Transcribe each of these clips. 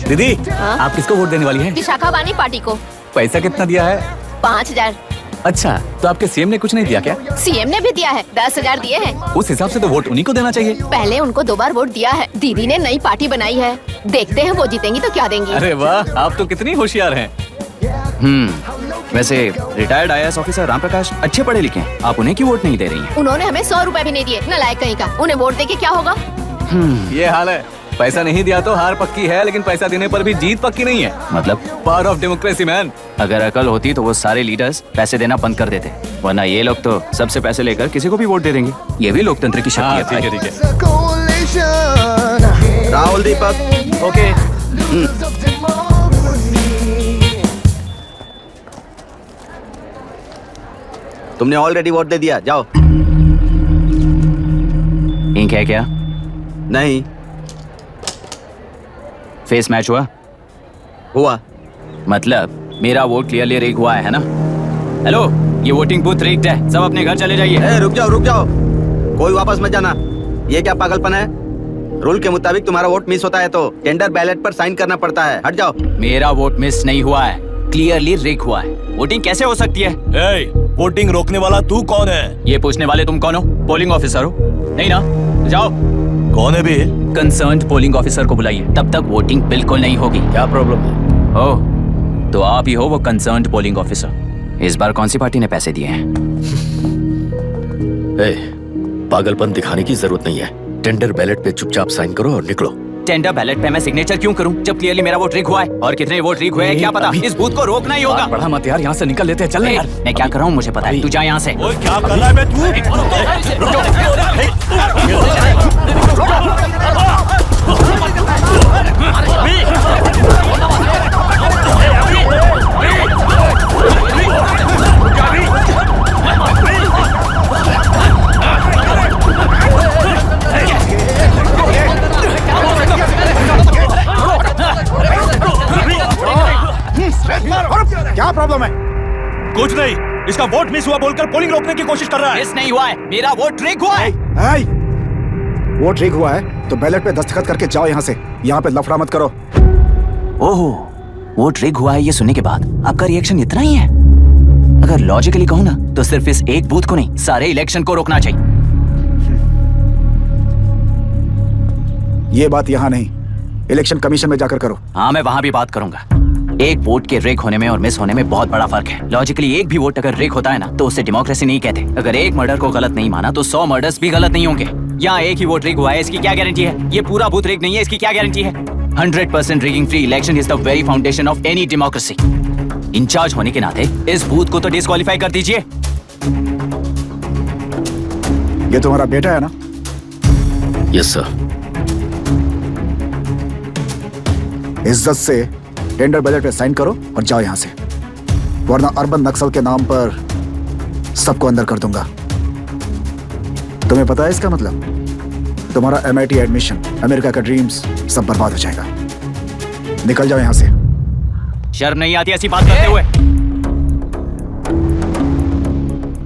दीदी हाँ? आप किसको वोट देने वाली हैं? विशाखा वानी पार्टी को। पैसा कितना दिया है? 5000। अच्छा, तो आपके सीएम ने कुछ नहीं दिया क्या? सीएम ने भी दिया है, 10,000 दिए हैं। उस हिसाब से तो वोट उन्हीं को देना चाहिए। पहले उनको 2 बार वोट दिया है। दीदी ने नई पार्टी बनाई है, देखते हैं वो जीतेंगी तो क्या देंगी। अरे वाह, आप तो कितनी होशियार हैं। वैसे retired IAS officer Ram Prakash अच्छे पढ़े लिखे हैं, आप उन्हें क्यों वोट नहीं दे रही हैं? उन्होंने हमें 100 रुपए भी नहीं दिए, नालायक कहीं का। उन्हें वोट देके क्या होगा? ये हाल है, पैसा नहीं दिया तो हार पक्की है, लेकिन पैसा देने पर भी जीत पक्की नहीं है। मतलब पावर ऑफ डेमोक्रेसी मैन। अगर अकल होती तो वो सारे लीडर्स पैसे देना बंद कर देते, वरना ये लोग तो सबसे पैसे लेकर किसी को भी वोट दे देंगे। ये भी लोकतंत्र की शक्ति है। ठीक है, ठीक है। राहुल दीपक, ओके। तुमने ऑलरेडी वोट दे दिया, जाओ। इंक है क्या? नहीं फेस मैच हुआ? हुआ। मतलब मेरा वोट क्लियरली रिग हुआ है ना? हेलो, ये वोटिंग बूथ रिग्ड है, सब अपने घर चले जाइए। रुक जाओ, कोई वापस मत जाना। ये क्या पागलपन है? रूल के मुताबिक तुम्हारा वोट मिस होता है तो टेंडर बैलेट पर साइन करना पड़ता है। हट जाओ। मेरा वोट मिस नहीं हुआ है, क्लियरली रिग हुआ है। वोटिंग कैसे हो सकती है? वोटिंग रोकने वाला तू कौन है? ये पूछने वाले तुम कौन हो? पोलिंग ऑफिसर हो? नहीं ना? जाओ। कौन है भी? कंसर्न्ड पोलिंग ऑफिसर को बुलाइए, तब तक वोटिंग बिल्कुल नहीं होगी। क्या प्रॉब्लम है? ओह, तो आप ही हो वो कंसर्न्ड पोलिंग ऑफिसर। इस बार कौन सी पार्टी ने पैसे दिए हैं? पागलपन दिखाने की जरूरत नहीं है। टेंडर बैलेट पे चुपचाप साइन करो और निकलो। टेंडर बैलेट पे मैं सिग्नेचर क्यों करूं जब क्लियरली मेरा वोट रिग हुआ है? और कितने वोट रिग हुए हैं क्या पता। इस बूथ को रोकना ही होगा। बढ़ा मत यार, यहाँ से निकल लेते हैं। चल यार। मैं क्या कर रहा हूँ मुझे पता है, तू जा यहाँ से। ओए क्या कर रहा है बे तू? क्या प्रॉब्लम है? कुछ नहीं, इसका वोट मिस हुआ बोलकर पोलिंग रोकने की कोशिश कर रहा है। मिस नहीं हुआ है, मेरा वोट रिग हुआ है। वोट रिग हुआ है तो बैलेट पे दस्तखत करके जाओ यहाँ से। यहाँ पे लफड़ा मत करो। ओहो, वोट रिग हुआ है ये सुनने के बाद आपका रिएक्शन इतना ही है? अगर लॉजिकली कहूँ ना तो सिर्फ इस एक बूथ को नहीं, सारे इलेक्शन को रोकना चाहिए। ये बात यहाँ नहीं, इलेक्शन कमीशन में जाकर करो। हाँ, मैं वहाँ भी बात करूंगा। एक वोट के रिग होने में और मिस होने में बहुत बड़ा फर्क है। लॉजिकली एक भी वोट अगर रिग होता है ना तो उसे डेमोक्रेसी नहीं कहते। अगर एक मर्डर को गलत नहीं माना तो 100 मर्डर्स भी गलत नहीं होंगे। यहाँ एक ही वोट रिग हुआ है, इसकी क्या गारंटी है? ये पूरा बूथ रिग नहीं है, इसकी क्या गारंटी है? 100% rigging free election is the very foundation of any democracy. Incharge होने के नाते इस बूथ को तो डिस्क्वालीफाई कर दीजिए। ये तुम्हारा बेटा है ना? Yes sir. इज्जत से टेंडर बैलेट पे साइन करो और जाओ यहाँ से, वरना अर्बन नक्सल के नाम पर सबको अंदर कर दूंगा। तुम्हें पता है इसका मतलब? तुम्हारा MIT एडमिशन, अमेरिका का ड्रीम्स सब बर्बाद हो जाएगा। निकल जाओ यहाँ से। शर्म नहीं आती ऐसी बात करते हुए?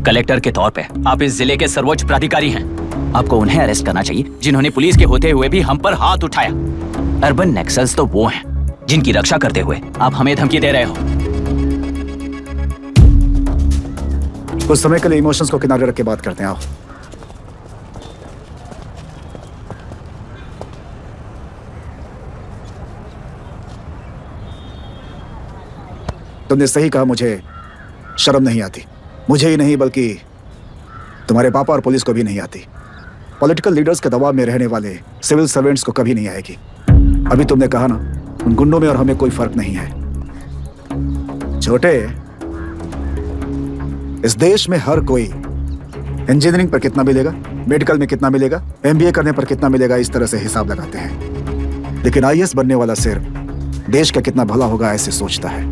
कलेक्टर के तौर पे आप इस जिले के सर्वोच्च प्राधिकारी हैं। आपको उन्हें अरेस्ट करना चाहिए जिन्होंने पुलिस के होते हुए भी हम पर हाथ उठाया। अर्बन नक्सल्स तो वो हैं जिनकी रक्षा करते हुए आप हमें धमकी दे रहे हो। कुछ समय के लिए इमोशंस को किनारे रख के बात करते हैं। आओ। तुमने सही कहा, मुझे शर्म नहीं आती। मुझे ही नहीं बल्कि तुम्हारे पापा और पुलिस को भी नहीं आती। पॉलिटिकल लीडर्स के दबाव में रहने वाले सिविल सर्वेंट्स को कभी नहीं आएगी। अभी तुमने कहा ना, उन गुंडों में और हमें कोई फर्क नहीं है। छोटे, इस देश में हर कोई इंजीनियरिंग पर कितना मिलेगा, मेडिकल में कितना मिलेगा, MBA करने पर कितना मिलेगा, इस तरह से हिसाब लगाते हैं। लेकिन IAS बनने वाला सिर्फ देश का कितना भला होगा ऐसे सोचता है।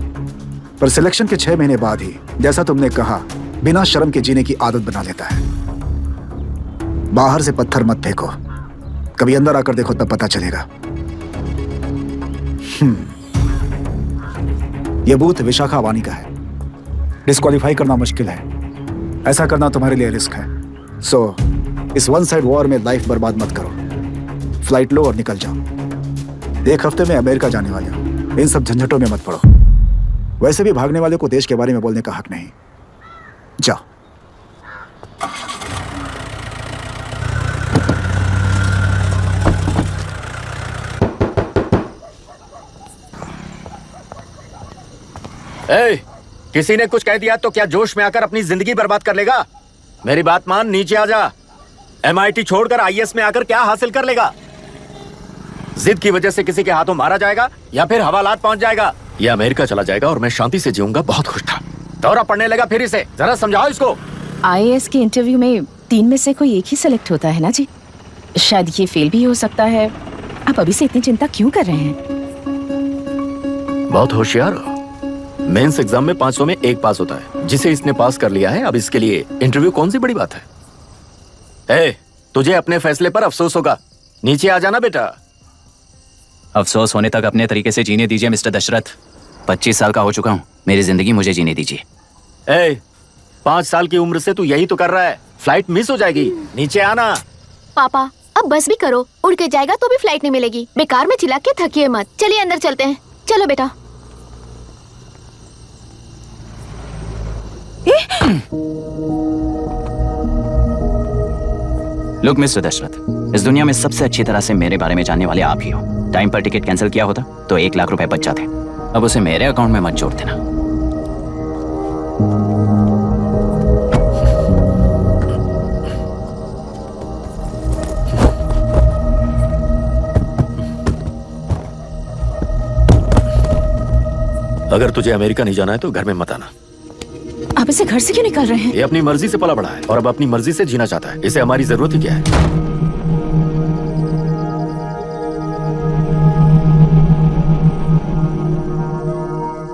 पर सिलेक्शन के 6 महीने बाद ही, जैसा तुमने कहा, बिना शर्म के जीने की आदत बना लेता है। बाहर से पत्थर मत फेंको, कभी अंदर आकर देखो तब पता चलेगा। यह बूथ विशाखा वानी का है। डिस्क्वालीफाई करना मुश्किल है, ऐसा करना तुम्हारे लिए रिस्क है। सो इस वन साइड वॉर में लाइफ बर्बाद मत करो। फ्लाइट लो और निकल जाओ। एक हफ्ते में अमेरिका जाने वाले हो, इन सब झंझटों में मत पड़ो। वैसे भी भागने वाले को देश के बारे में बोलने का हक नहीं। जाओ। ए, किसी ने कुछ कह दिया तो क्या जोश में आकर अपनी जिंदगी बर्बाद कर लेगा? मेरी बात मान, नीचे आ जा। MIT छोड़कर IAS में आकर क्या हासिल कर लेगा? जिद की वजह से किसी के हाथों मारा जाएगा या फिर हवालात पहुंच जाएगा, या अमेरिका चला जाएगा और मैं शांति से जीऊंगा। बहुत खुश था। दौरा पड़ने लगा फिर इसे, जरा समझाओ इसको। IAS के इंटरव्यू में 3 में से कोई एक ही सिलेक्ट होता है ना जी? शायद ये फेल भी हो सकता है। आप अभी से इतनी चिंता क्यों कर रहे हैं? बहुत होशियार हो। मेंस एग्जाम में 500 में 1 पास होता है, जिसे इसने पास कर लिया है। अब इसके लिए इंटरव्यू कौन सी बड़ी बात है? ए, तुझे अपने फैसले पर अफसोस होगा। नीचे आ जाना बेटा। अफसोस होने तक अपने तरीके से जीने दीजिए मिस्टर दशरथ। 25 साल का हो चुका हूँ, मेरी जिंदगी मुझे जीने दीजिए। ए, 5 साल की उम्र से तू यही तो कर रहा है। फ्लाइट मिस हो जाएगी, नीचे आना। पापा अब बस भी करो, उड़ के जाएगा तो भी फ्लाइट नहीं मिलेगी। बेकार में चिल्ला के थकिए मत। चलिए अंदर चलते हैं। चलो बेटा। लुक मिस्टर दशरथ, इस दुनिया में सबसे अच्छी तरह से मेरे बारे में जानने वाले आप ही हो। टाइम पर टिकट कैंसिल किया होता तो 1 लाख रुपए बच जाते। अब उसे मेरे अकाउंट में मत जोड़ देना। अगर तुझे अमेरिका नहीं जाना है तो घर में मत आना। आप इसे घर से क्यों निकाल रहे हैं? ये अपनी मर्जी से पला बड़ा है और अब अपनी मर्जी से जीना चाहता है। इसे हमारी जरूरत ही क्या है?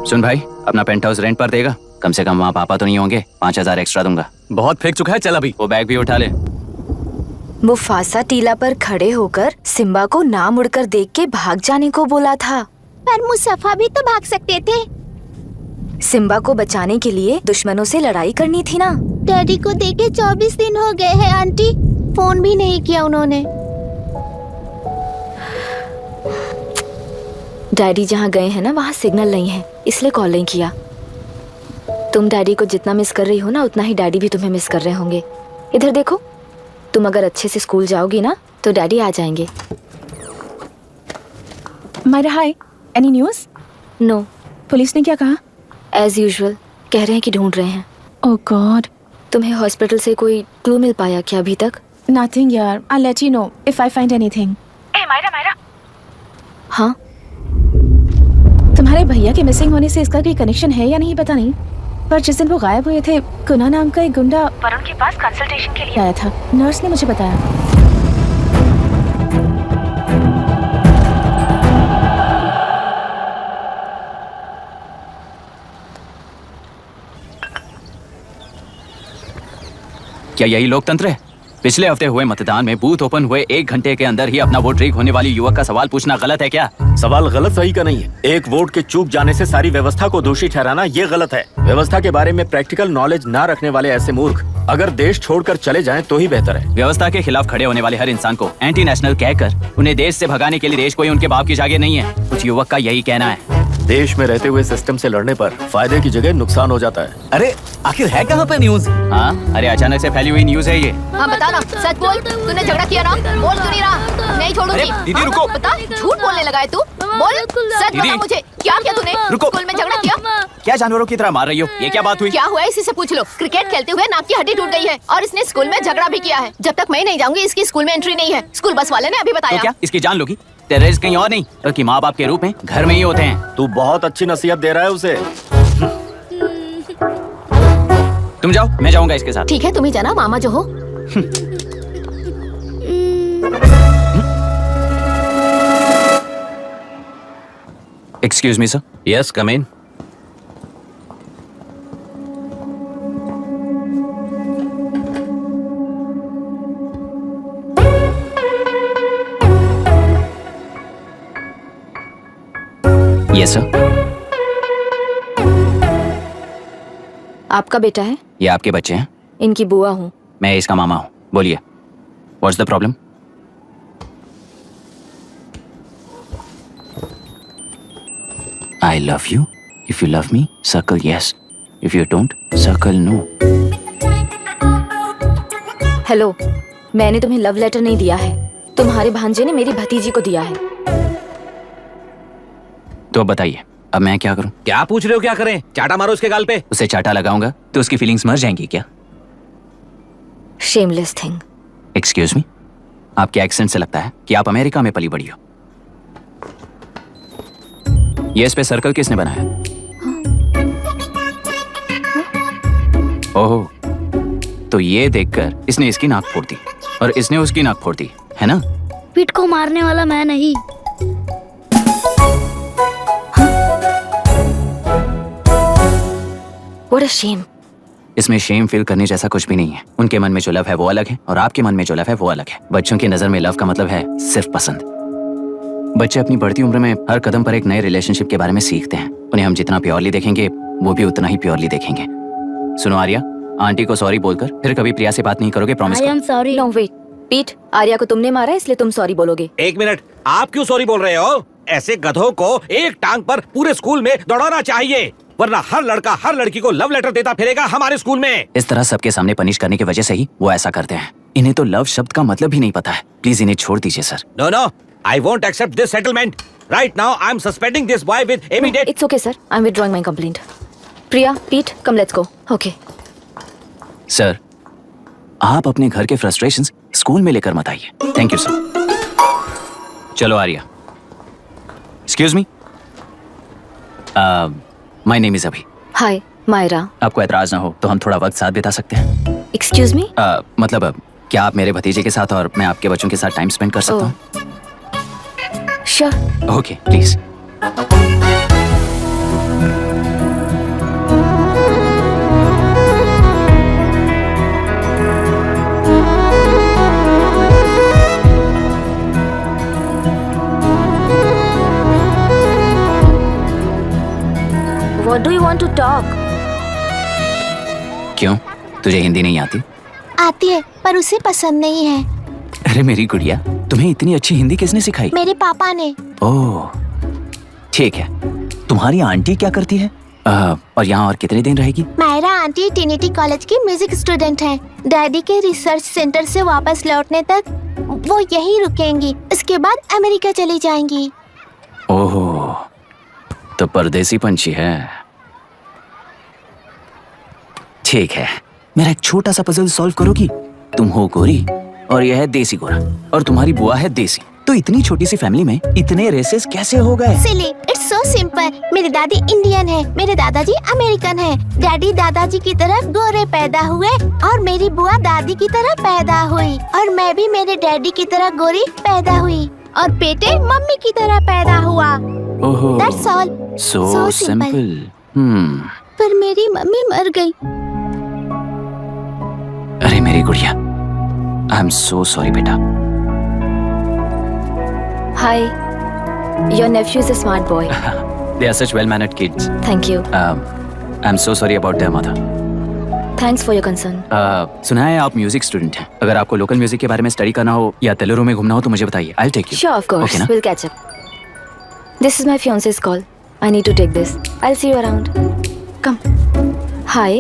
सुन भाई, अपना पेंट हाउस रेंट पर देगा? कम से कम वहाँ पापा तो नहीं होंगे। 5000 एक्स्ट्रा दूंगा। बहुत फेंक चुका है, चल अभी। वो बैग भी उठा ले। मुफासा टीला पर खड़े होकर सिम्बा को ना मुड़कर देख के भाग जाने को बोला था। पर मुस्तफा भी तो भाग सकते थे। सिम्बा को बचाने के लिए दुश्मनों से लड़ाई करनी थी ना। डैडी को देखे 24 दिन हो गए हैं आंटी, फोन भी नहीं किया उन्होंने। डैडी जहाँ गए हैं ना वहाँ सिग्नल नहीं है, इसलिए कॉल नहीं किया। तुम डैडी को जितना मिस कर रही हो ना, उतना ही डैडी भी तुम्हें मिस कर रहे होंगे। इधर देखो, तुम अगर अच्छे से स्कूल जाओगी ना तो डैडी आ जाएंगे। मायरा हाय, एनी न्यूज़? नो। पुलिस ने क्या कहा? एज यूजुअल कह रहे हैं कि ढूंढ रहे हैं। ओह गॉड। तुम्हें हॉस्पिटल से कोई क्लू मिल पाया क्या अभी तक? नथिंग यार, I let you know if I find anything. ए मायरा। हाँ, तुम्हारे भैया के मिसिंग होने से इसका कोई कनेक्शन है या नहीं पता नहीं, पर जिस दिन वो गायब हुए थे, कुना नाम का एक गुंडा वरुण के पास कंसल्टेशन के लिए आया था। नर्स ने मुझे बताया। क्या यही लोकतंत्र है? पिछले हफ्ते हुए मतदान में बूथ ओपन हुए 1 घंटे के अंदर ही अपना वोट रीक होने वाली युवक का सवाल पूछना गलत है क्या? सवाल गलत सही का नहीं है। एक वोट के चूक जाने से सारी व्यवस्था को दोषी ठहराना ये गलत है। व्यवस्था के बारे में प्रैक्टिकल नॉलेज ना रखने वाले ऐसे मूर्ख अगर देश छोड़कर चले जाएं तो ही बेहतर है। व्यवस्था के खिलाफ खड़े होने वाले हर इंसान को एंटी नेशनल कहकर उन्हें देश से भगाने के लिए देश कोई उनके बाप की जागीर नहीं है। कुछ युवक का यही कहना है। देश में रहते हुए सिस्टम से लड़ने पर फायदे की जगह नुकसान हो जाता है। अरे आखिर है कहाँ पे न्यूज? हाँ, अरे अचानक से फैली हुई न्यूज है ये। हाँ बता ना, सच बोल, तूने झगड़ा किया ना? बोल क्यों नहीं रहा? नहीं छोड़ूंगी। अरे, दीदी रुको। बता, झूठ बोलने लगा है तू। बोल, सच दीदी। बता मुझे, क्या किया तूने? रुको। स्कूल में झगड़ा किया? क्या जानवरों की तरह मार रही हो? ये क्या बात हुई? क्या हुआ है इसी से पूछ लो। क्रिकेट खेलते हुए नाक की हड्डी टूट गई है और इसने स्कूल में झगड़ा भी किया है। जब तक मैं नहीं जाऊंगी इसकी स्कूल में एंट्री नहीं है। स्कूल बस वाले ने अभी तो बताया। क्या इसकी जान लोगी? टेररिस्ट कहीं और नहीं बल्कि माँ बाप के रूप में घर में ही होते हैं। तू बहुत अच्छी नसीहत दे रहा है उसे। तुम जाओ, मैं जाऊंगा इसके साथ। ठीक है, तुम ही जाना, मामा जो हो। Excuse me sir. Yes, come in. Yes sir. आपका बेटा है? ये आपके बच्चे हैं? इनकी बुआ हूँ। मैं इसका मामा हूँ। बोलिए, what's the problem? I love you. If you love me, circle yes. If you don't, circle no. Hello, मैंने तुम्हें लव लेटर नहीं दिया है, तुम्हारे भांजे ने मेरी भतीजी को दिया है। तो अब बताइए, अब मैं क्या करूं? क्या पूछ रहे हो? क्या करें? चाटा मारो उसके गाल पे। उसे चाटा लगाऊंगा तो उसकी फीलिंग्स मर जाएंगी क्या? Shameless thing. एक्सक्यूज मी, आपके एक्सेंट से लगता है कि आप अमेरिका में पली बड़ी हो। ये इस पे सर्कल किसने बनाया? ओह, तो ये देखकर इसने इसकी नाक फोड़ दी और इसने उसकी नाक फोड़ दी, है ना? पीठ को मारने वाला मैं नहीं। What a shame. इसमें शेम फील करने जैसा कुछ भी नहीं है। उनके मन में जो लव है वो अलग है और आपके मन में जो लव है वो अलग है। बच्चों की नजर में लव का मतलब है सिर्फ पसंद। बच्चे अपनी बढ़ती उम्र में हर कदम पर एक नए रिलेशनशिप के बारे में सीखते हैं। उन्हें हम जितना प्योरली देखेंगे वो भी उतना ही प्योरली देखेंगे। सुनो आर्या, आंटी को सॉरी बोलकर फिर कभी प्रिया से बात नहीं करोगे, प्रॉमिस आई करो। Am sorry. No wait, पीठ, आर्या को तुमने मारा इसलिए तुम सॉरी बोलोगे। एक मिनट, आप क्यों सॉरी बोल रहे हो? ऐसे गधों को एक टांग पर पूरे स्कूल में दौड़ाना चाहिए, वरना हर लड़का हर लड़की को लव लेटर देता फिरेगा हमारे स्कूल में। इस तरह सबके सामने पनिश करने की वजह से ही वो ऐसा करते हैं। इन्हें तो लव शब्द का मतलब भी नहीं पता है। प्लीज इन्हें छोड़ दीजिए sir. No no, I won't accept this settlement. Right now I am suspending this boy with immediate. It's okay sir, I'm withdrawing my complaint. Priya, पीठ, come let's go. Okay. Sir, आप अपने घर के फ्रस्ट्रेशंस स्कूल में लेकर मत आइए। Thank you sir. चलो Arya. Excuse me, my name is Abhi. Hi, Myra. आपको ऐतराज ना हो तो हम थोड़ा वक्त साथ बिता सकते हैं? Excuse me? मतलब क्या आप मेरे भतीजे के साथ और मैं आपके बच्चों के साथ टाइम स्पेंड कर सकता हूँ? Sure. Okay, please. What do you want to talk? क्यों, तुझे हिंदी नहीं आती? आती है पर उसे पसंद नहीं है। अरे मेरी गुड़िया, तुम्हें इतनी अच्छी हिंदी किसने सिखाई? मेरे पापा ने। ओह, ठीक है। तुम्हारी आंटी क्या करती है? और यहाँ और कितने दिन रहेगी? मायरा आंटी ट्रिनिटी कॉलेज की म्यूजिक स्टूडेंट हैं। डैडी के रिसर्च सेंटर से वापस लौटने तक वो यहीं रुकेंगी। इसके बाद अमेरिका चली जाएंगी। ओह, तो परदेसी पंछी है। ठीक है, मेरा एक छोटा सा पजल सॉल्व करोगी? तुम हो गोरी और यह है देसी गोरा और तुम्हारी बुआ है देसी, तो इतनी छोटी सी फैमिली में इतने रेसेस कैसे हो गए? सिली, इट्स सो सिंपल। मेरी दादी इंडियन है, मेरे दादाजी अमेरिकन है। डैडी दादाजी की तरह गोरे पैदा हुए और मेरी बुआ दादी की तरह पैदा हुई और मैं भी मेरे डैडी की तरह गोरी पैदा हुई और बेटे मम्मी की तरह पैदा हुआ। ओहो, That's all. so So simple. पर मेरी मम्मी मर गई। अरे मेरी गुड़िया, आई एम सो सॉरी बेटा। Hi. Your nephew is a smart boy. They are such well-mannered kids. Thank you. I'm so sorry about their mother. Thanks for your concern. सुना है आप म्यूजिक स्टूडेंट हैं। अगर आपको लोकल म्यूजिक के बारे में स्टडी करना हो या तेलुरु में घूमना हो तो मुझे बताइए। I'll take you. Sure, of course. Okay, ना? We'll catch up. This is my fiance's call. I need to take this. I'll see you around. Come. Hi.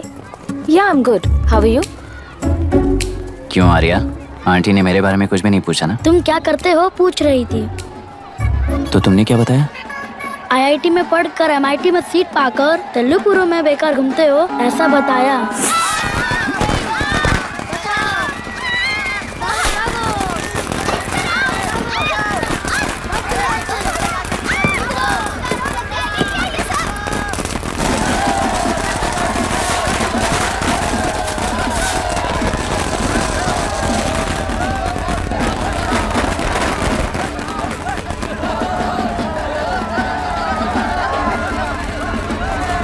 Yeah, I'm good. How are you? क्यों Arya, aunty ने मेरे बारे में कुछ भी नहीं पूछा ना? तुम क्या करते हो पूछ रही थी। तो तुमने क्या बताया? आईआईटी में पढ़कर एमआईटी में सीट पाकर तेलुगुरु में बेकार घूमते हो ऐसा बताया।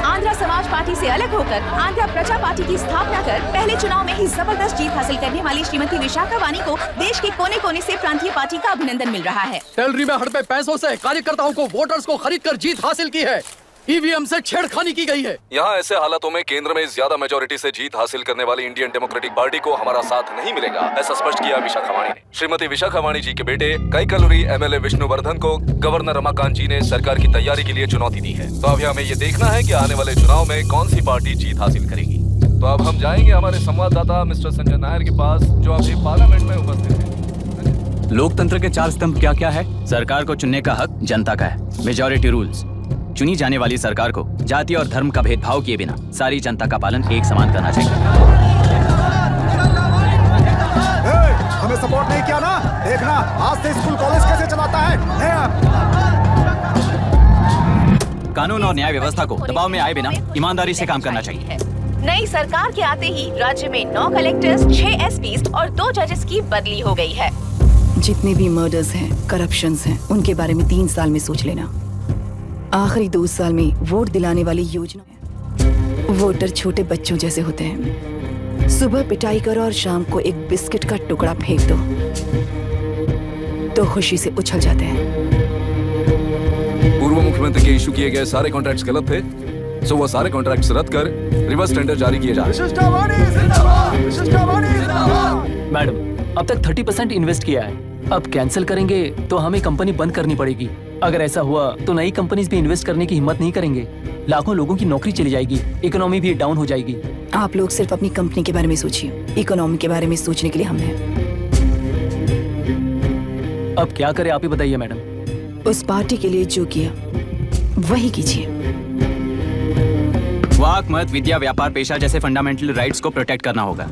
आंध्र समाज पार्टी से अलग होकर आंध्र प्रजा पार्टी की स्थापना कर पहले चुनाव में ही जबरदस्त जीत हासिल करने वाली श्रीमती विशाखा वानी को देश के कोने कोने से प्रांतीय पार्टी का अभिनंदन मिल रहा है। सैलरी में हड़पे पैसों से कार्यकर्ताओं को वोटर्स को खरीद कर जीत हासिल की है। ईवीएम से छेड़खानी की गई है। यहाँ ऐसे हालातों में केंद्र में ज्यादा मेजोरिटी से जीत हासिल करने वाली इंडियन डेमोक्रेटिक पार्टी को हमारा साथ नहीं मिलेगा, ऐसा स्पष्ट किया विशाखा वाणी ने। श्रीमती विशाखा वाणी जी के बेटे कैकलुरी एमएलए विष्णुवर्धन को गवर्नर रमाकांत जी ने सरकार की तैयारी के लिए चुनौती दी है। तो अब हमें ये देखना है कि आने वाले चुनाव में कौन सी पार्टी जीत हासिल करेगी। तो अब हम जाएंगे हमारे संवाददाता मिस्टर संजय नायर के पास, जो अभी पार्लियामेंट में उपस्थित है। लोकतंत्र के 4 स्तंभ क्या क्या है? सरकार को चुनने का हक जनता का है। Majority rules. चुनी जाने वाली सरकार को जाति और धर्म का भेदभाव किए बिना सारी जनता का पालन एक समान करना चाहिए। हमें सपोर्ट नहीं किया ना, देखना आज से स्कूल कॉलेज कैसे चलाता है। कानून और न्याय व्यवस्था को दबाव में आए बिना ईमानदारी से काम करना चाहिए। नई सरकार के आते ही राज्य में 9 कलेक्टर्स, 6 एसपीज और 2 जजेस की बदली हो गई है। जितने भी मर्डर्स हैं, करप्शंस हैं, उनके बारे में 3 साल में सोच लेना। आखिरी 2 साल में वोट दिलाने वाली योजना है। वोटर छोटे बच्चों जैसे होते हैं। सुबह पिटाई करो और शाम को एक बिस्किट का टुकड़ा फेंक दो तो खुशी से उछल जाते हैं। पूर्व मुख्यमंत्री के इशू किए गए सारे कॉन्ट्रैक्ट्स गलत थे, सो वो सारे कॉन्ट्रैक्ट्स रद्द कर रिवर्स टेंडर जारी किए जा रहे हैं। मैडम, अब तक 30% इन्वेस्ट किया है, अब कैंसिल करेंगे तो हमें कंपनी बंद करनी पड़ेगी। अगर ऐसा हुआ तो नई कंपनीज भी इन्वेस्ट करने की हिम्मत नहीं करेंगे। लाखों लोगों की नौकरी चली जाएगी, इकोनॉमी भी डाउन हो जाएगी। आप लोग सिर्फ अपनी कंपनी के बारे में सोचिए, इकोनॉमी के बारे में सोचने के लिए हम हैं। अब क्या करें आप ही बताइए मैडम। उस पार्टी के लिए जो किया वही कीजिए। वाक, मत, विद्या, व्यापार, पेशा जैसे फंडामेंटल राइट्स को प्रोटेक्ट करना होगा।